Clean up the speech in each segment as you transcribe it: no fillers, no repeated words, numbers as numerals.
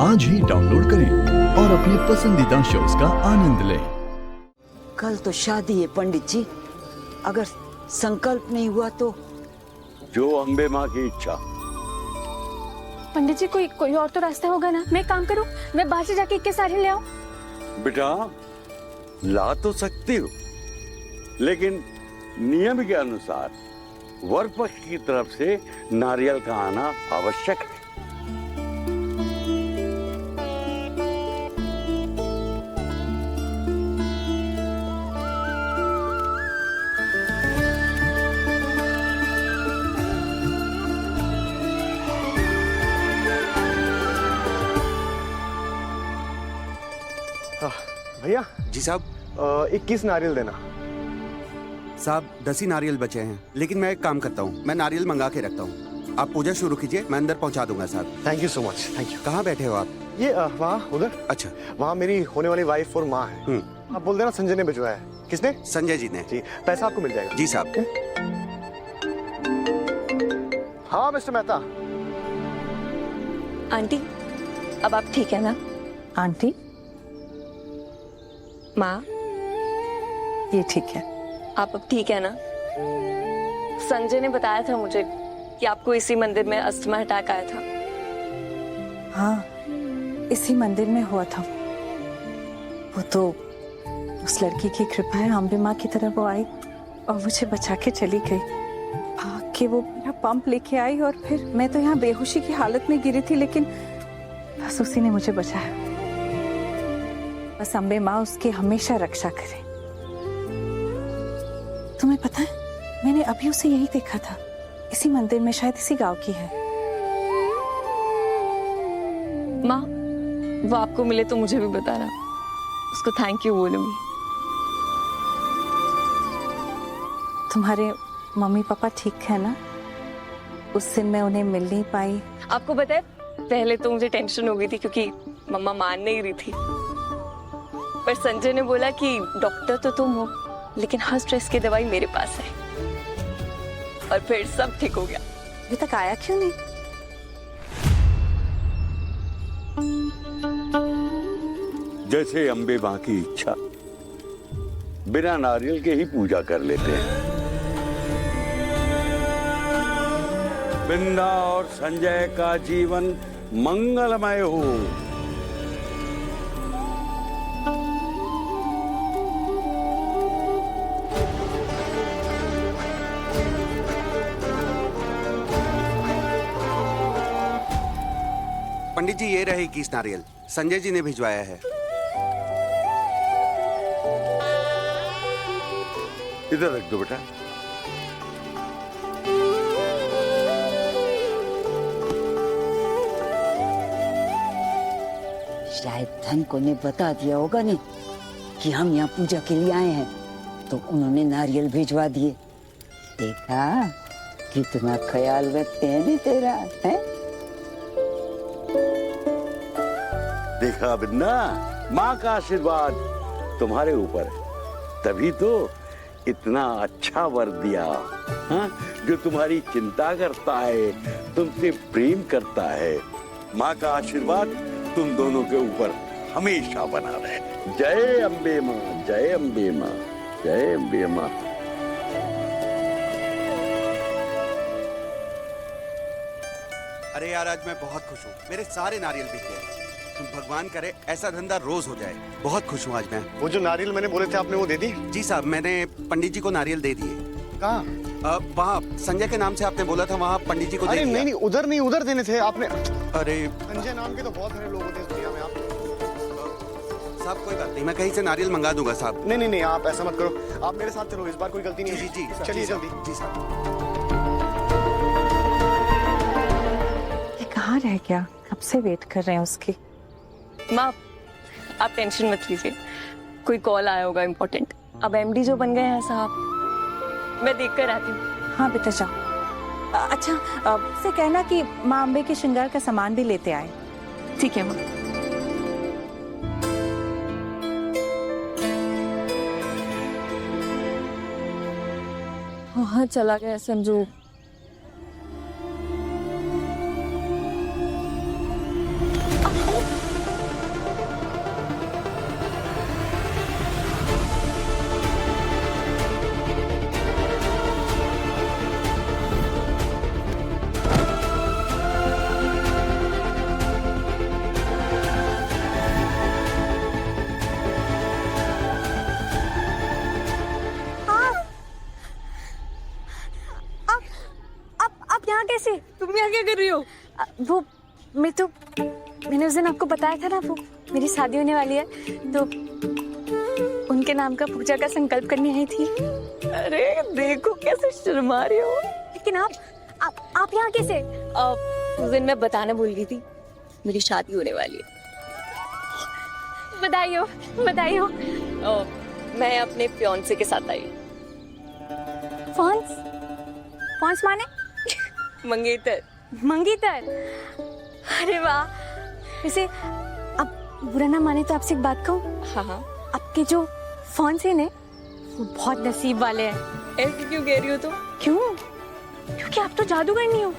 आज ही डाउनलोड करें और अपने पसंदीदा शोज का आनंद लें। कल तो शादी है पंडित जी, अगर संकल्प नहीं हुआ तो? जो अम्बे माँ की इच्छा। पंडित जी कोई और तो रास्ता होगा ना? मैं एक काम करूं, मैं बाहर से जाके 21 साड़ी ले आऊं? बेटा ला तो सकती हो, लेकिन नियम के अनुसार वर पक्ष की तरफ से नारियल का आना आवश्यक है। भैया जी साहब। 21 नारियल देना। साहब 10 ही नारियल बचे हैं, लेकिन मैं एक काम करता हूँ, मैं नारियल मंगा के रखता हूँ। आप पूजा शुरू कीजिए, मैं अंदर पहुँचा दूंगा साहब। Thank you so much, thank you. कहाँ बैठे हो आप? ये वहाँ उधर। अच्छा, वहाँ मेरी होने वाली वाइफ और माँ है। आप बोल देना संजय ने भिजवाया है। किसने? संजय जी ने। जी, पैसा आपको मिल जाएगा। जी साहब। हाँ मिस्टर मेहता। आंटी, अब आप ठीक है ना? आंटी, माँ, ये ठीक है। आप अब ठीक है ना? संजय ने बताया था मुझे कि आपको इसी मंदिर में अस्थमा अटैक आया था। हाँ, इसी मंदिर में हुआ था। वो तो उस लड़की की कृपा है, अम्बे माँ की तरह वो आई और मुझे बचा के चली गई। आके वो मेरा पंप लेके आई और फिर मैं तो यहाँ बेहोशी की हालत में गिरी थी, लेकिन बस उसी ने मुझे बचाया। बस अम्बे माँ उसकी हमेशा रक्षा करे। तुम्हें पता है, मैंने अभी उसे यही देखा था, इसी मंदिर में, शायद इसी गांव की है। माँ, वो आपको मिले तो मुझे भी बताना, उसको थैंक यू बोलूंगी। तुम्हारे मम्मी पापा ठीक है ना? उस दिन मैं उन्हें मिल नहीं पाई। आपको पता है, पहले तो मुझे टेंशन हो गई थी क्योंकि मम्मा मान नहीं रही थी, पर संजय ने बोला कि डॉक्टर तो तुम हो, लेकिन हर स्ट्रेस की दवाई मेरे पास है, और फिर सब ठीक हो गया। अभी तक आया क्यों नहीं? जैसे अम्बे माँ की इच्छा, बिना नारियल के ही पूजा कर लेते हैं। बिंदा और संजय का जीवन मंगलमय हो। पंडित जी ये रहे 21 नारियल, संजय जी ने भिजवाया है। इधर रख दो बेटा। शायद धन को ने बता दिया होगा नहीं कि हम यहाँ पूजा के लिए आए हैं, तो उन्होंने नारियल भिजवा दिए। देखा कितना ख्याल रखते हैं नहीं तेरा, है? देखा बिन्ना, माँ का आशीर्वाद तुम्हारे ऊपर है, तभी तो इतना अच्छा वर दिया। हाँ? जो तुम्हारी चिंता करता है, तुमसे प्रेम करता है। माँ का आशीर्वाद तुम दोनों के ऊपर हमेशा बना रहे। जय अम्बे माँ, जय अम्बे माँ, जय अम्बे माँ। अरे यार, आज मैं बहुत खुश हूँ, मेरे सारे नारियल बिक गए। भगवान करे ऐसा धंधा रोज हो जाए। बहुत खुश हूँ आज मैं। वो जो नारियल मैंने बोले थे आपने वो दे दी? जी साहब, मैंने पंडित जी को नारियल दे दिए। कहाँ? वहाँ संजय के नाम से आपने बोला था, वहाँ पंडित जी को दे दिया। नहीं, उधर नहीं, उधर देने थे आपने। अरे संजय नाम के तो बहुत सारे लोग होते हैं इस दुनिया में। आप साहब कोई बात नहीं, मैं कहीं से नारियल मंगा दूंगा साहब। नहीं, आप ऐसा मत करो, आप मेरे साथ चलो, इस बार कोई गलती नहीं। जी चलिए जल्दी। जी साहब। ये कहाँ रह गया? कब से वेट कर रहे हैं उसकी। माँ, आप टेंशन मत लीजिए, कोई कॉल आया होगा इम्पोर्टेंट। अब एमडी जो बन गए हैं साहब, मैं देख कर आती हूँ। हाँ बेटा जाओ। अच्छा, से कहना कि माँ अम्बे के श्रृंगार का सामान भी लेते आए। ठीक है माँ। वहाँ चला गया संजू। क्या कर रही हो? वो मैंने उस दिन आपको बताया था ना, वो मेरी शादी होने वाली है, तो उनके नाम का पूजा का संकल्प करने आई थी। अरे देखो कैसे शर्मा रही हो। लेकिन आप यहाँ कैसे? उस दिन मैं बताना भूल गई थी, मेरी शादी होने वाली है। बधाई हो, बधाई हो। मैं अपने फियांसे के साथ आई। फॉन्स माने? मंगेतर। मंगीतर। अरे वाह। वैसे अब बुरा ना माने तो आपसे एक बात कहूँ? हाँ हाँ। आपके जो फॉन्स हैं ना, वो बहुत नसीब वाले हैं। ऐसे क्यों कह रही हो तुम? क्यों? क्योंकि आप तो जादूगरनी हो।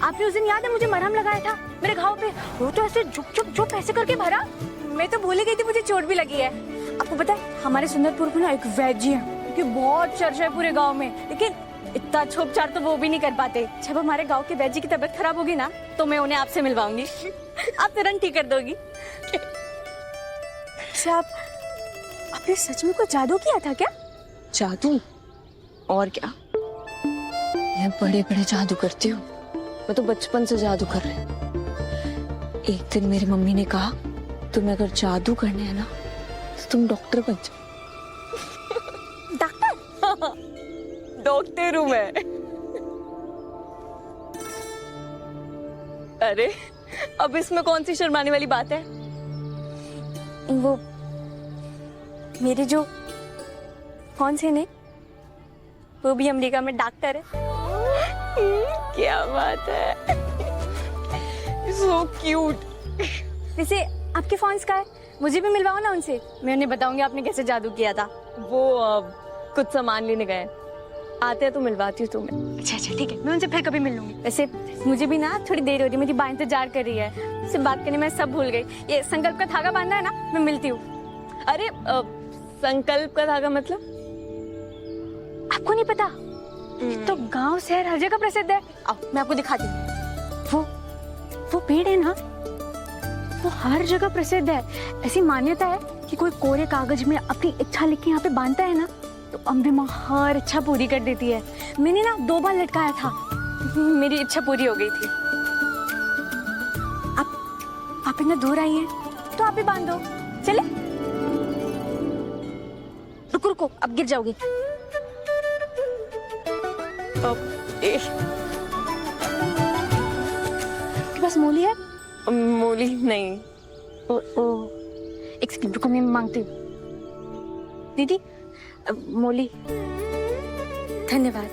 आपने उस दिन याद है मुझे मरहम लगाया था मेरे घाव पे, वो तो ऐसे झुक ऐसे करके भरा, मैं तो भूल ही गई थी, मुझे चोट भी लगी है। आपको पता है हमारे सुंदरपुर में ना एक वैद्य है, क्योंकि बहुत चर्चा है पूरे गांव में, लेकिन इतना अच्छा उपचार तो वो भी नहीं कर पाते। जब हमारे गांव के वैद्य की तबीयत खराब होगी ना, तो मैं उन्हें आपसे मिलवाऊंगी। आप तुरंत ठीक कर दोगी। अच्छा, आपने सच में कोई जादू किया था क्या? जादू? और क्या, मैं बड़े बड़े जादू करती हूँ। मैं तो बचपन से जादू कर रही हूँ। एक दिन मेरी मम्मी ने कहा, तुम्हें अगर जादू करने है ना तो तुम डॉक्टर बन जाओ। डॉक्टर? डॉक्टर हूँ मैं। अरे अब इसमें कौन सी शर्माने वाली बात है? वो मेरे जो कौन से ने, वो भी अमेरिका में डॉक्टर है। क्या बात है, सो क्यूट। वैसे आपके फोन्स का है, मुझे भी मिलवाओ ना उनसे, मैं उन्हें बताऊंगी आपने कैसे जादू किया था। वो कुछ सामान लेने गए, आते हैं तो मिलवाती हूँ तुम्हें। अच्छा ठीक है, मैं उनसे फिर कभी मिल लूंगी। वैसे मुझे भी ना थोड़ी देर हो रही है, मेरी बात इंतजार कर रही है, उससे बात करने में सब भूल गई। ये संकल्प का धागा बांधना है ना, मैं मिलती हूँ। अरे संकल्प का धागा मतलब? आपको नहीं पता? तो गांव शहर हर जगह प्रसिद्ध है। आओ मैं आपको दिखाती हूँ। वो पेड़ है ना, वो हर जगह प्रसिद्ध है। ऐसी मान्यता है कि कोई कोरे कागज में अपनी इच्छा लिख के यहाँ पे बांधता है ना, तो अम्बे माँ हर इच्छा पूरी कर देती है। मैंने ना 2 बार लटकाया था, मेरी इच्छा पूरी हो गई थी। आप इतना दूर आई हैं, तो आप ही बांध दो। चले? रुको, अब गिर जाओगी। आपके पास मूली है? मूली नहीं। एक सेकंड रुको, मैं मांगती हूँ। दीदी मूली। धन्यवाद,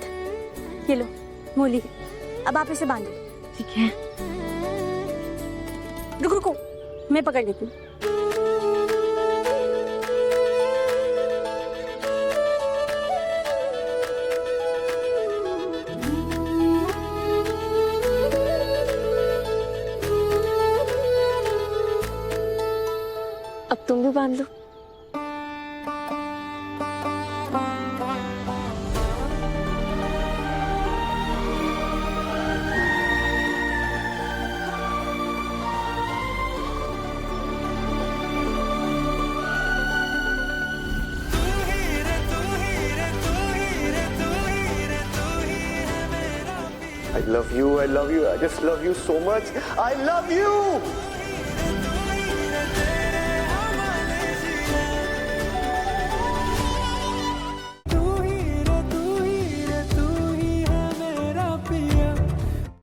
ये लो मूली। अब आप इसे बांधो। ठीक है, रुको, मैं पकड़ लेती हूँ। अब तुम भी बांध लो। I love you, I just love you so much. I love you.